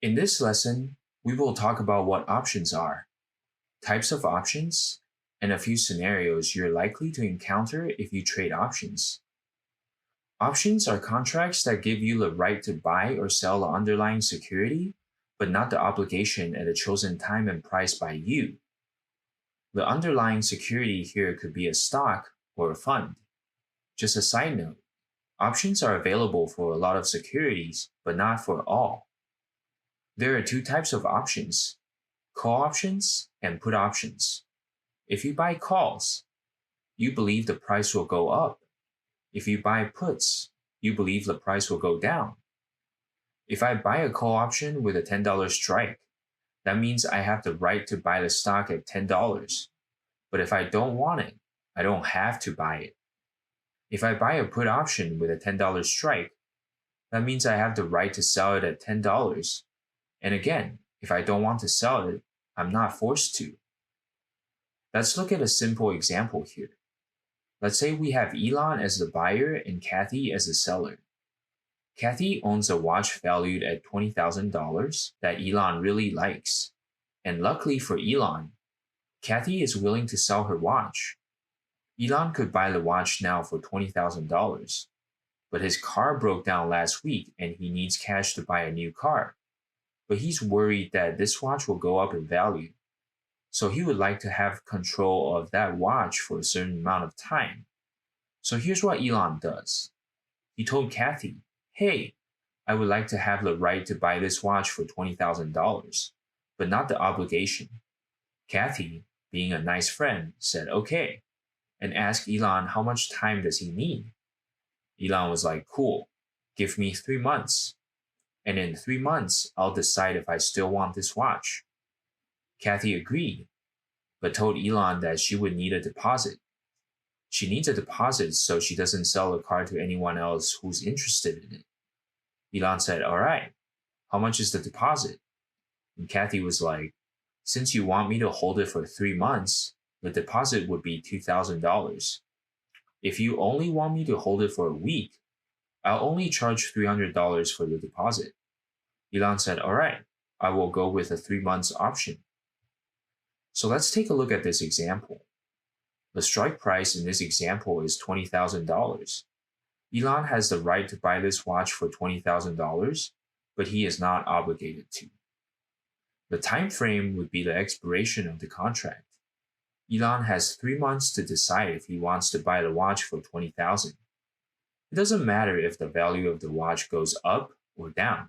In this lesson, we will talk about what options are, types of options, and a few scenarios you're likely to encounter if you trade options. Options are contracts that give you the right to buy or sell the underlying security, but not the obligation at a chosen time and price by you. The underlying security here could be a stock or a fund. Just a side note, options are available for a lot of securities, but not for all. There are two types of options, call options and put options. If you buy calls, you believe the price will go up. If you buy puts, you believe the price will go down. If I buy a call option with a $10 strike, that means I have the right to buy the stock at $10. But if I don't want it, I don't have to buy it. If I buy a put option with a $10 strike, that means I have the right to sell it at $10. And again, if I don't want to sell it, I'm not forced to. Let's look at a simple example here. Let's say we have Elon as the buyer and Kathy as the seller. Kathy owns a watch valued at $20,000 that Elon really likes. And luckily for Elon, Kathy is willing to sell her watch. Elon could buy the watch now for $20,000, but his car broke down last week and he needs cash to buy a new car. But he's worried that this watch will go up in value. So he would like to have control of that watch for a certain amount of time. So here's what Elon does. He told Kathy, hey, I would like to have the right to buy this watch for $20,000, but not the obligation. Kathy, being a nice friend, said okay, and asked Elon how much time does he need. Elon was like, cool, give me 3 months. And in 3 months, I'll decide if I still want this watch. Kathy agreed, but told Elon that she would need a deposit. She needs a deposit so she doesn't sell the car to anyone else who's interested in it. Elon said, all right, how much is the deposit? And Kathy was like, since you want me to hold it for 3 months, the deposit would be $2,000. If you only want me to hold it for a week, I'll only charge $300 for the deposit. Elon said, all right, I will go with a 3 months option. So let's take a look at this example. The strike price in this example is $20,000. Elon has the right to buy this watch for $20,000, but he is not obligated to. The time frame would be the expiration of the contract. Elon has 3 months to decide if he wants to buy the watch for $20,000. It doesn't matter if the value of the watch goes up or down.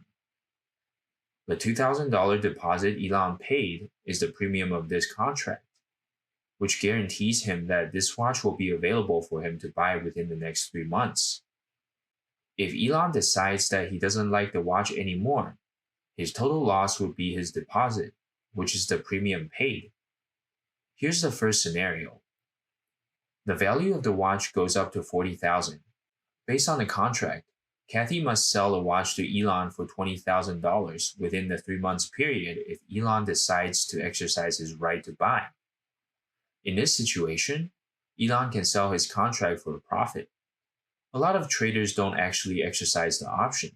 The $2,000 deposit Elon paid is the premium of this contract, which guarantees him that this watch will be available for him to buy within the next 3 months. If Elon decides that he doesn't like the watch anymore, his total loss would be his deposit, which is the premium paid. Here's the first scenario. The value of the watch goes up to $40,000. Based on the contract, Kathy must sell the watch to Elon for $20,000 within the 3 months period if Elon decides to exercise his right to buy. In this situation, Elon can sell his contract for a profit. A lot of traders don't actually exercise the option.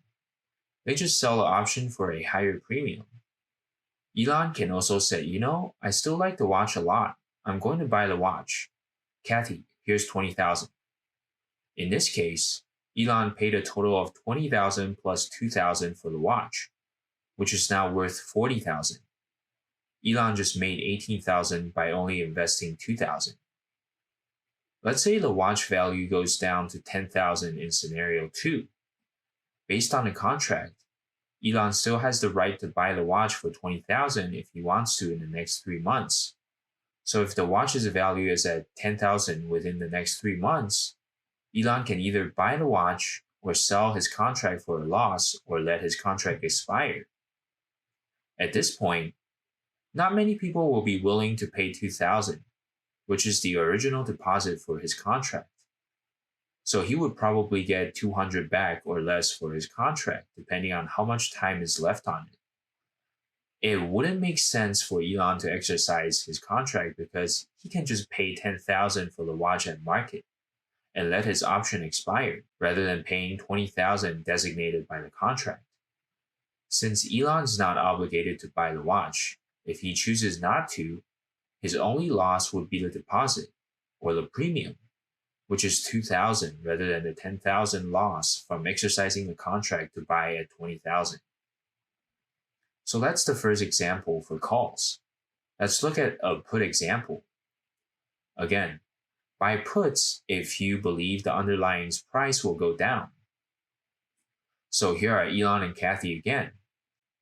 They just sell the option for a higher premium. Elon can also say, I still like the watch a lot. I'm going to buy the watch. Kathy, here's $20,000. In this case, Elon paid a total of $20,000 plus $2,000 for the watch, which is now worth $40,000. Elon just made $18,000 by only investing $2,000. Let's say the watch value goes down to $10,000 in scenario 2. Based on the contract, Elon still has the right to buy the watch for $20,000 if he wants to in the next 3 months. So if the watch's value is at $10,000 within the next 3 months, Elon can either buy the watch or sell his contract for a loss or let his contract expire. At this point, not many people will be willing to pay $2,000, which is the original deposit for his contract. So he would probably get $200 back or less for his contract, depending on how much time is left on it. It wouldn't make sense for Elon to exercise his contract because he can just pay $10,000 for the watch at market and let his option expire rather than paying $20,000 designated by the contract. Since Elon's not obligated to buy the watch, if he chooses not to, his only loss would be the deposit, or the premium, which is 2,000 rather than the 10,000 loss from exercising the contract to buy at 20,000. So that's the first example for calls. Let's look at a put example. Again, buy puts if you believe the underlying price will go down. So here are Elon and Kathy again.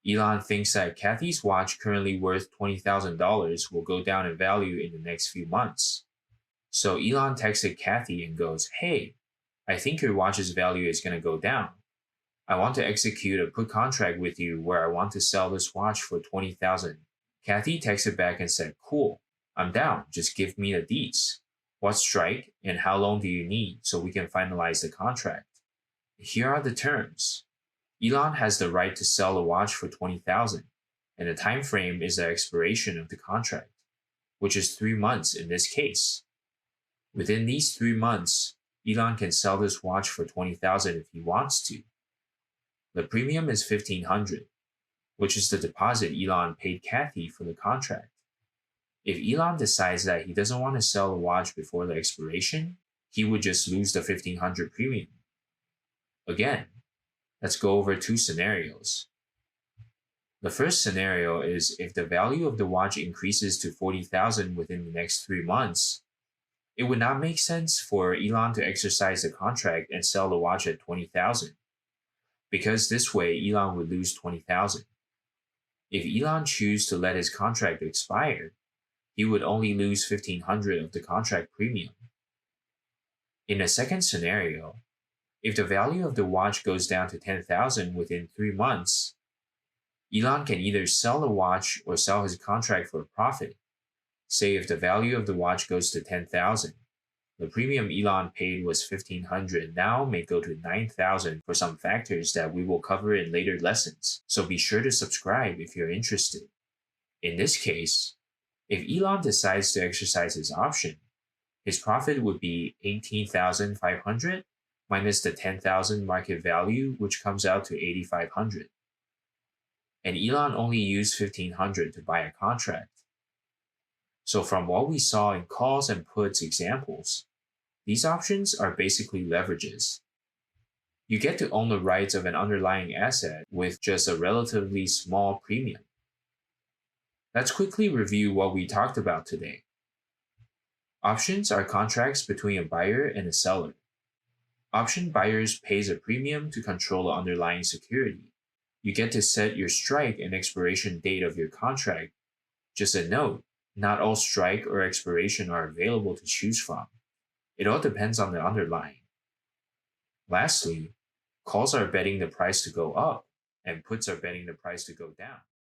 Elon thinks that Kathy's watch, currently worth $20,000, will go down in value in the next few months. So Elon texted Kathy and goes, "Hey, I think your watch's value is going to go down. I want to execute a put contract with you where I want to sell this watch for $20,000. Kathy texted back and said, "Cool, I'm down. Just give me the deets. What strike and how long do you need so we can finalize the contract?" Here are the terms. Elon has the right to sell the watch for $20,000, and the time frame is the expiration of the contract, which is 3 months in this case. Within these 3 months, Elon can sell this watch for $20,000 if he wants to. The premium is $1,500, which is the deposit Elon paid Kathy for the contract. If Elon decides that he doesn't want to sell the watch before the expiration, he would just lose the $1,500 premium. Again, let's go over 2 scenarios. The first scenario is if the value of the watch increases to $40,000 within the next 3 months, it would not make sense for Elon to exercise the contract and sell the watch at $20,000, because this way Elon would lose $20,000. If Elon chooses to let his contract expire, he would only lose $1,500 of the contract premium. In the second scenario, if the value of the watch goes down to $10,000 within 3 months, Elon can either sell the watch or sell his contract for a profit. Say if the value of the watch goes to $10,000, the premium Elon paid was $1,500, now may go to $9,000 for some factors that we will cover in later lessons, so be sure to subscribe if you're interested. In this case, if Elon decides to exercise his option, his profit would be $18,500 minus the $10,000 market value, which comes out to $8,500. And Elon only used $1,500 to buy a contract. So from what we saw in calls and puts examples, these options are basically leverages. You get to own the rights of an underlying asset with just a relatively small premium. Let's quickly review what we talked about today. Options are contracts between a buyer and a seller. Option buyers pays a premium to control the underlying security. You get to set your strike and expiration date of your contract. Just a note, not all strike or expiration are available to choose from. It all depends on the underlying. Lastly, calls are betting the price to go up, and puts are betting the price to go down.